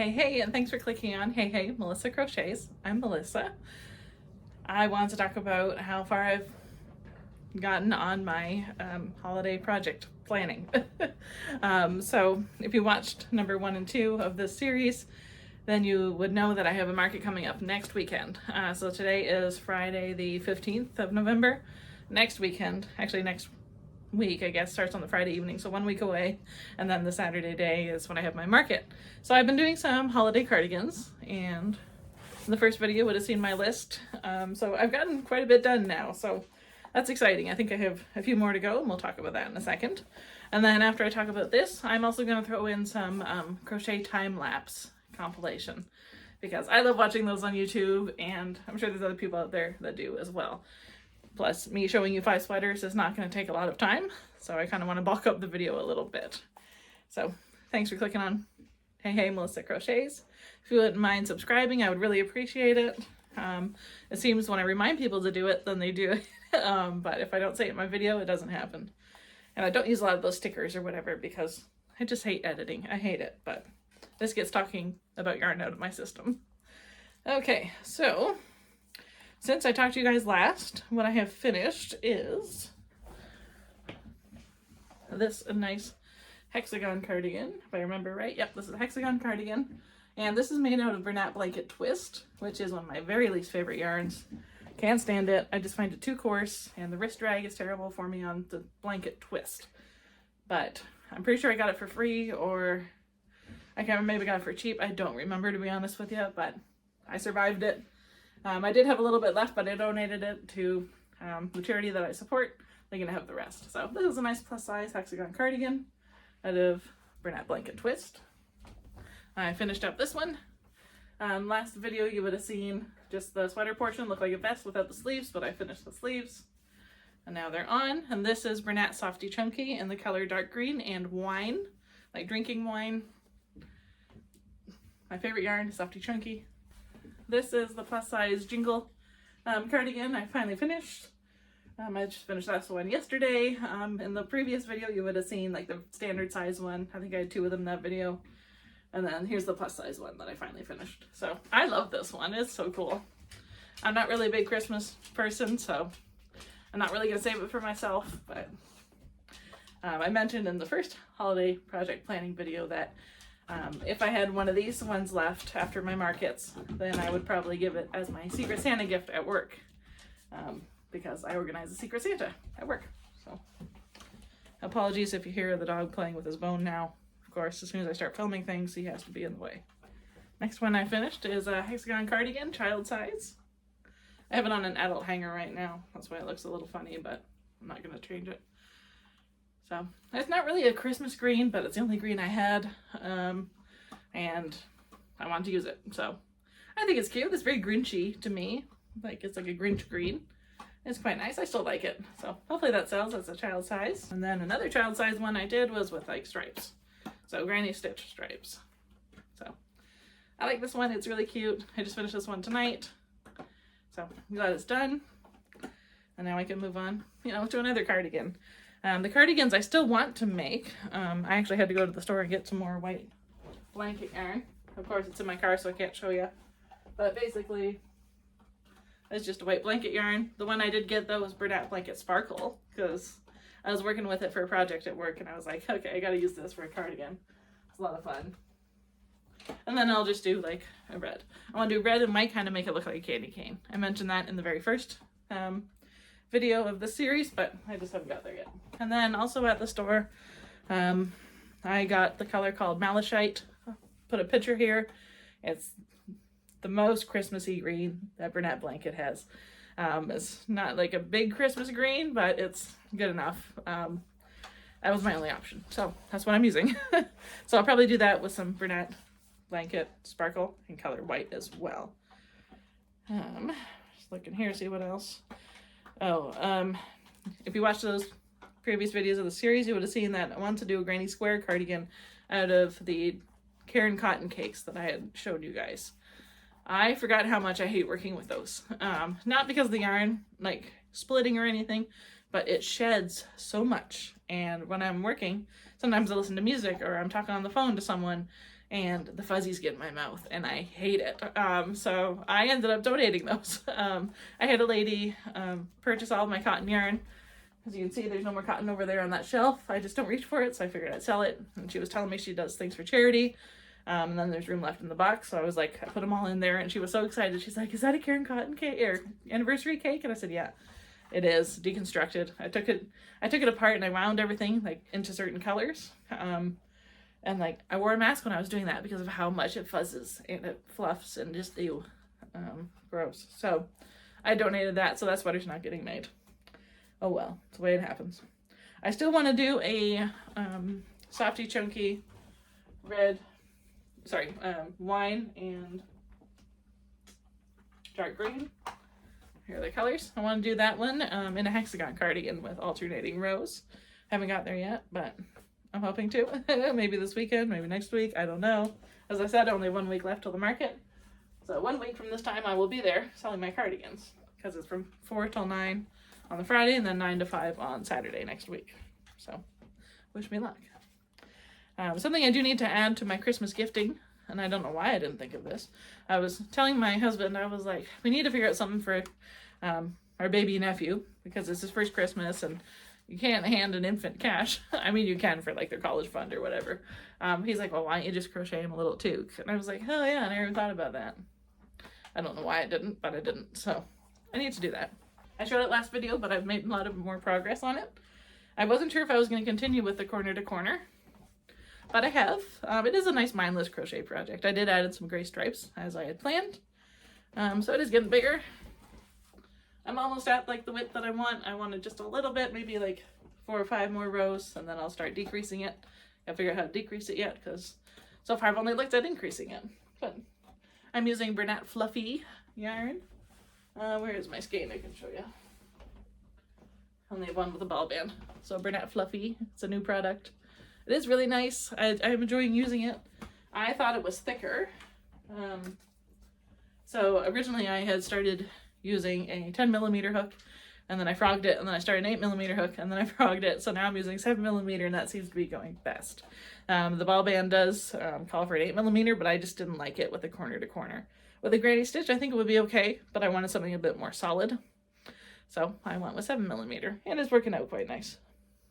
Hey, and thanks for clicking on Hey, Melissa Crochets. I'm Melissa. I wanted to talk about how far I've gotten on my holiday project planning. So if you watched number 1 and 2 of this series, then you would know that I have a market coming up next weekend. So today is Friday the 15th of November. Next weekend, actually next week, I guess, starts on the Friday evening, so 1 week away, and then the Saturday day is when I have my market. So I've been doing some holiday cardigans, and in the first video would have seen my list. So I've gotten quite a bit done now, so that's exciting. I think I have a few more to go, and we'll talk about that in a second. And then after I talk about this, I'm also going to throw in some crochet time-lapse compilation, because I love watching those on YouTube, and I'm sure there's other people out there that do as well. Plus, me showing you 5 sweaters is not going to take a lot of time, so I kind of want to bulk up the video a little bit. So, thanks for clicking on Hey, Melissa Crochets. If you wouldn't mind subscribing, I would really appreciate it. It seems when I remind people to do it, then they do it. But if I don't say it in my video, it doesn't happen. And I don't use a lot of those stickers or whatever because I just hate editing. I hate it, but this gets talking about yarn out of my system. Okay, so since I talked to you guys last, what I have finished is this nice hexagon cardigan, if I remember right. Yep, this is a hexagon cardigan. And this is made out of Bernat Blanket Twist, which is one of my very least favorite yarns. Can't stand it. I just find it too coarse, and the wrist drag is terrible for me on the blanket twist. But I'm pretty sure I got it for free, or I can't remember, maybe got it for cheap. I don't remember, to be honest with you, but I survived it. I did have a little bit left, but I donated it to the charity that I support. They're going to have the rest. So this is a nice plus size hexagon cardigan out of Bernat Blanket Twist. I finished up this one. Last video you would have seen just the sweater portion look like a vest without the sleeves, but I finished the sleeves. And now they're on. And this is Bernat Softy Chunky in the color dark green and wine, like drinking wine. My favorite yarn, Softy Chunky. This is the plus size Jingle cardigan I finally finished. I just finished this one yesterday. In the previous video you would have seen like the standard size one. I think I had 2 of them in that video. And then here's the plus size one that I finally finished. So I love this one. It's so cool. I'm not really a big Christmas person, so I'm not really going to save it for myself. But I mentioned in the first holiday project planning video that if I had one of these ones left after my markets, then I would probably give it as my Secret Santa gift at work, because I organize a Secret Santa at work. So apologies if you hear the dog playing with his bone now. Of course, as soon as I start filming things, he has to be in the way. Next one I finished is a hexagon cardigan, child size. I have it on an adult hanger right now. That's why it looks a little funny, but I'm not going to change it. So it's not really a Christmas green, but it's the only green I had, and I wanted to use it. So I think it's cute. It's very Grinchy to me. Like it's like a Grinch green. It's quite nice. I still like it. So hopefully that sells as a child size. And then another child size one I did was with like stripes. So granny stitch stripes. So I like this one. It's really cute. I just finished this one tonight. So I'm glad it's done. And now I can move on, to another cardigan. The cardigans I still want to make. I actually had to go to the store and get some more white blanket yarn. Of course, it's in my car, so I can't show you. But basically, it's just a white blanket yarn. The one I did get, though, was Bernat Blanket Sparkle, because I was working with it for a project at work, and I was like, okay, I gotta use this for a cardigan. It's a lot of fun. And then I'll just do, like, a red. I want to do red and white, kind of make it look like a candy cane. I mentioned that in the very first video of the series, but I just haven't got there yet. And then also at the store, I got the color called Malachite. I'll put a picture here. It's the most Christmassy green that Bernat Blanket has. It's not like a big Christmas green, but it's good enough. That was my only option, so that's what I'm using. So I'll probably do that with some Bernat Blanket Sparkle and color white as well. Just looking here, see what else. If you watched those previous videos of the series, you would have seen that I wanted to do a granny square cardigan out of the Caron cotton cakes that I had showed you guys. I forgot how much I hate working with those. Not because of the yarn, like splitting or anything, but it sheds so much. And when I'm working, sometimes I listen to music or I'm talking on the phone to someone and the fuzzies get in my mouth and I hate it. So I ended up donating those. I had a lady purchase all of my cotton yarn. As you can see, there's no more cotton over there on that shelf. I just don't reach for it, so I figured I'd sell it. And she was telling me she does things for charity. And then there's room left in the box, so I was like, I put them all in there, and she was so excited. She's like, "Is that a Karen Cotton cake or anniversary cake?" And I said, "Yeah, it is deconstructed." I took it apart and I wound everything like into certain colors. And like I wore a mask when I was doing that because of how much it fuzzes and it fluffs and just ew, gross. So I donated that, so that sweater's not getting made. Oh well, it's the way it happens. I still want to do a softy chunky wine and dark green. Here are the colors. I want to do that one in a hexagon cardigan with alternating rows. Haven't got there yet, but I'm hoping to. Maybe this weekend, maybe next week, I don't know. As I said, only 1 week left till the market. So 1 week from this time I will be there selling my cardigans because it's from 4 till 9 on the Friday and then 9 to 5 on Saturday next week. So wish me luck. Something I do need to add to my Christmas gifting, and I don't know why I didn't think of this. I was telling my husband, I was like, we need to figure out something for our baby nephew because it's his first Christmas and you can't hand an infant cash. I mean, you can for like their college fund or whatever. He's like, well, why don't you just crochet him a little toque? And I was like, oh yeah, I never thought about that. I don't know why I didn't, but I didn't. So I need to do that. I showed it last video, but I've made a lot of more progress on it. I wasn't sure if I was going to continue with the corner to corner, but I have. It is a nice mindless crochet project. I did add some gray stripes as I had planned. So it is getting bigger. I'm almost at like the width that I want. I wanted just a little bit, maybe like 4 or 5 more rows, and then I'll start decreasing it. I'll figure out how to decrease it yet, because so far I've only looked at increasing it. But I'm using Bernat Fluffy yarn. Where is my skein? I can show you. Only have one with a ball band. So Bernat Fluffy, it's a new product. It is really nice. I'm enjoying using it. I thought it was thicker. So originally I had started using a 10mm hook, and then I frogged it, and then I started an 8mm hook, and then I frogged it. So now I'm using 7mm, and that seems to be going best. The ball band does call for an 8mm, but I just didn't like it with the corner to corner. With a granny stitch, I think it would be okay, but I wanted something a bit more solid. So I went with 7mm, and it's working out quite nice.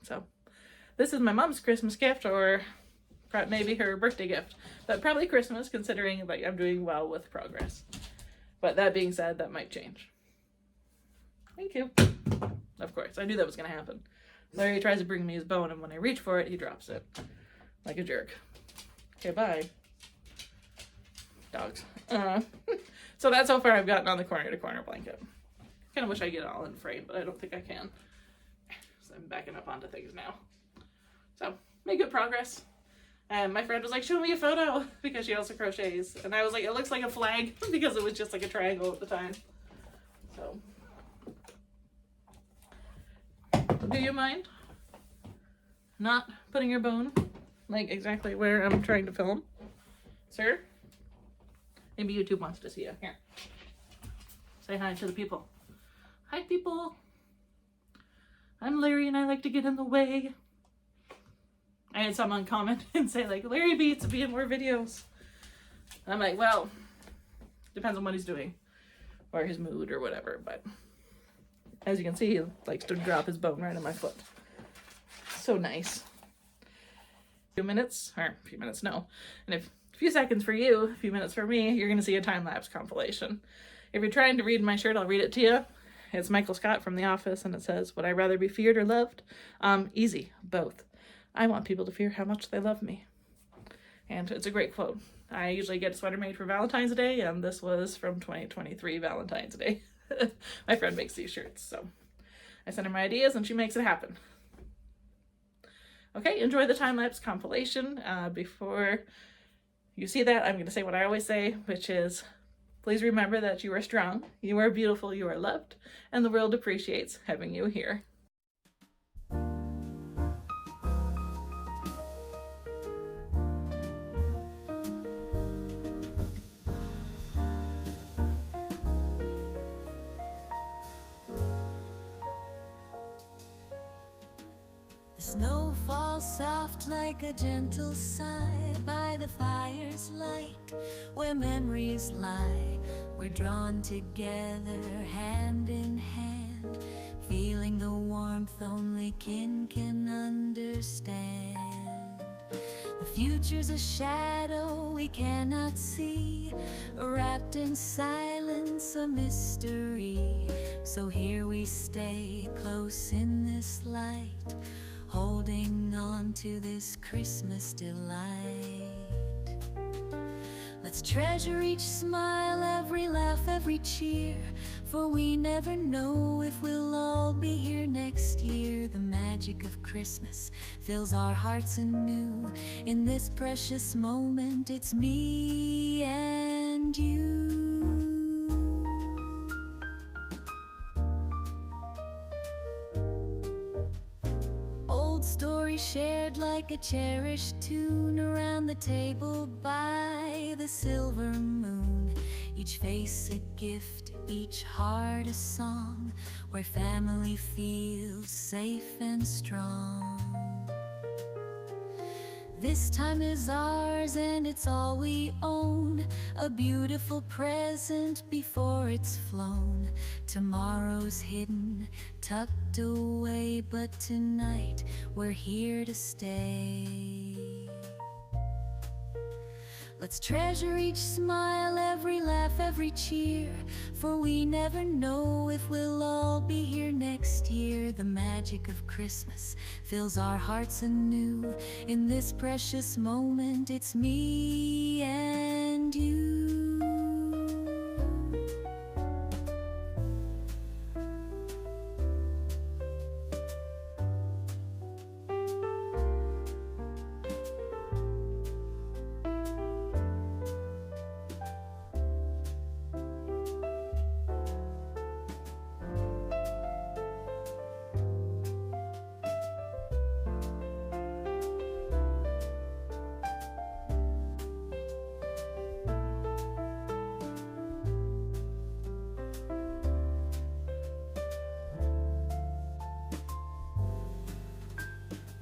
So this is my mom's Christmas gift, or maybe her birthday gift, but probably Christmas, considering like I'm doing well with progress. But that being said, that might change. Thank you. Of course, I knew that was going to happen. Larry tries to bring me his bone, and when I reach for it, he drops it. Like a jerk. Okay, bye. Dogs. So that's how far I've gotten on the corner to corner blanket. Kind of wish I get it all in frame, but I don't think I can. So I'm backing up onto things now. So, made good progress. And my friend was like, show me a photo, because she also crochets. And I was like, it looks like a flag, because it was just like a triangle at the time. So, do you mind not putting your bone like exactly where I'm trying to film, sir? Maybe YouTube wants to see you. Here. Say hi to the people. Hi, people. I'm Larry and I like to get in the way. I had someone comment and say like, Larry beats be in more videos. And I'm like, well, depends on what he's doing or his mood or whatever. But as you can see, he likes to drop his bone right on my foot. So nice. A few minutes, no. And a few seconds for you, a few minutes for me, you're going to see a time-lapse compilation. If you're trying to read my shirt, I'll read it to you. It's Michael Scott from The Office, and it says, would I rather be feared or loved? Easy, both. I want people to fear how much they love me. And it's a great quote. I usually get a sweater made for Valentine's Day, and this was from 2023 Valentine's Day. My friend makes these shirts, so I send her my ideas, and she makes it happen. Okay, enjoy the time-lapse compilation. Before you see that, I'm going to say what I always say, which is, please remember that you are strong, you are beautiful, you are loved, and the world appreciates having you here. The Snow falls soft like a gentle sigh by the fire's light, where memories lie. We're drawn together, hand in hand, feeling the warmth only kin can understand. The future's a shadow we cannot see, wrapped in silence, a mystery. So here we stay, close in this light, holding on to this Christmas delight. Let's treasure each smile, every laugh, every cheer, for we never know if we'll all be here next year. The magic of Christmas fills our hearts anew. In this precious moment, it's me and you. Old story shared like a cherished tune around the table by the silver moon. Each face a gift, each heart a song, where family feels safe and strong. This time is ours and it's all we own, a beautiful present before it's flown. Tomorrow's hidden, tucked away, but tonight we're here to stay. Let's treasure each smile, every laugh, every cheer, for we never know if we'll all be here next year. The magic of Christmas fills our hearts anew. In this precious moment, it's me and you.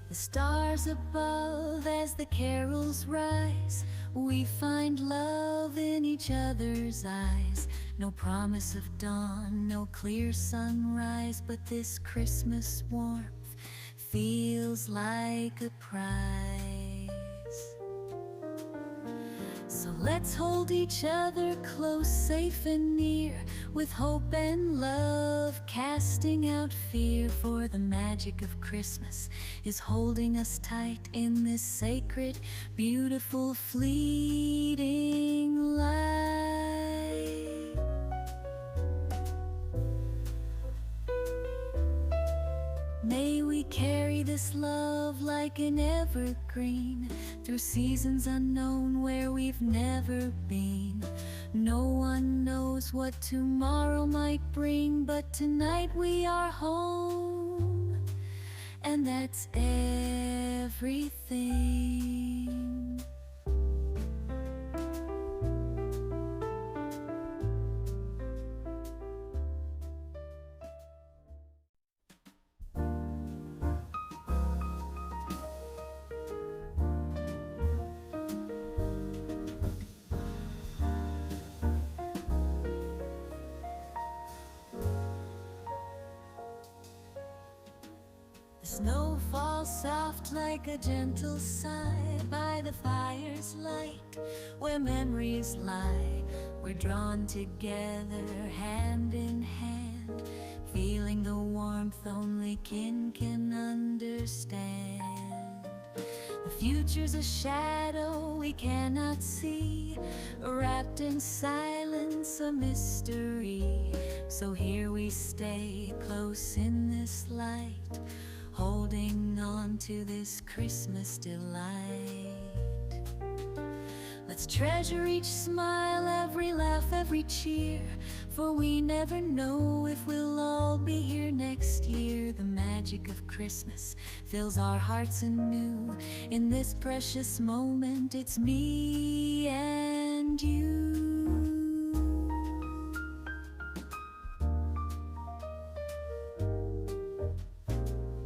The stars above, as the carols rise, we find love in each other's eyes. No promise of dawn, no clear sunrise, but this Christmas warmth feels like a prize. So let's hold each other close, safe and near, with hope and love casting out fear. For the magic of Christmas is holding us tight in this sacred, beautiful, fleeting light. May we carry this love like an evergreen through seasons unknown where we've never been. No one knows what tomorrow might bring, but tonight we are home, and that's everything. Snow falls soft like a gentle sigh by the fire's light, where memories lie. We're drawn together, hand in hand, feeling the warmth only kin can understand. The future's a shadow we cannot see, wrapped in silence, a mystery. So here we stay, close in this light, holding on to this Christmas delight. Let's treasure each smile, every laugh, every cheer, for we never know if we'll all be here next year. The magic of Christmas fills our hearts anew. In this precious moment, it's me and you.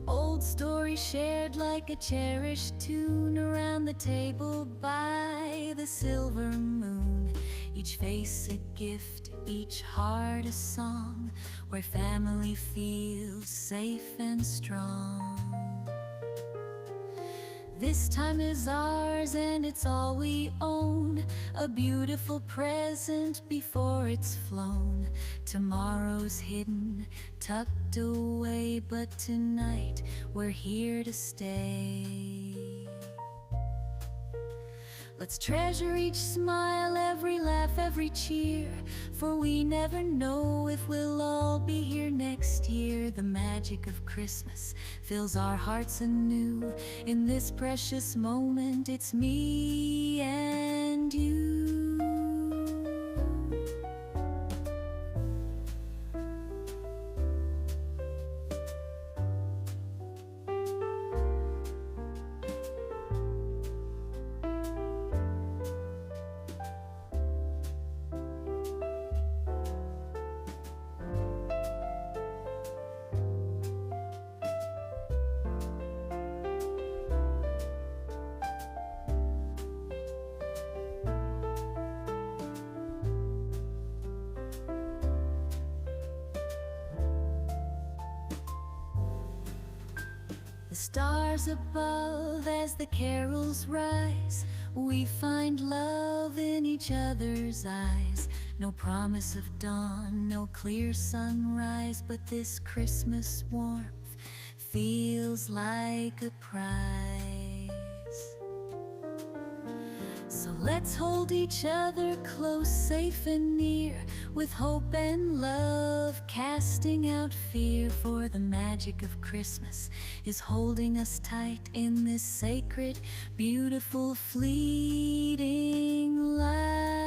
Old story memory shared like a cherished tune around the table by the silver moon. Each face a gift, each heart a song, where family feels safe and strong. This time is ours and it's all we own, a beautiful present before it's flown. Tomorrow's hidden, tucked away, but tonight we're here to stay. Let's treasure each smile, every laugh, every cheer, for we never know if we'll all be here next year. The magic of Christmas fills our hearts anew. In this precious moment, it's me and you. The stars above, as the carols rise, we find love in each other's eyes. No promise of dawn, no clear sunrise, but this Christmas warmth feels like a prize. So let's hold each other close, safe and near, with hope and love casting out fear. For the magic of Christmas is holding us tight in this sacred, beautiful, fleeting light.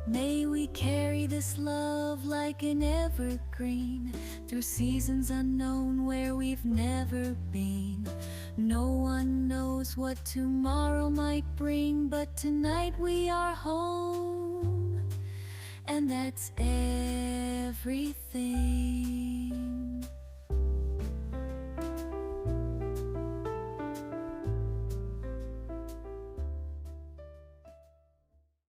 May we carry this love like an evergreen through seasons unknown where we've never been. No one knows what tomorrow might bring, but tonight we are home, and that's everything.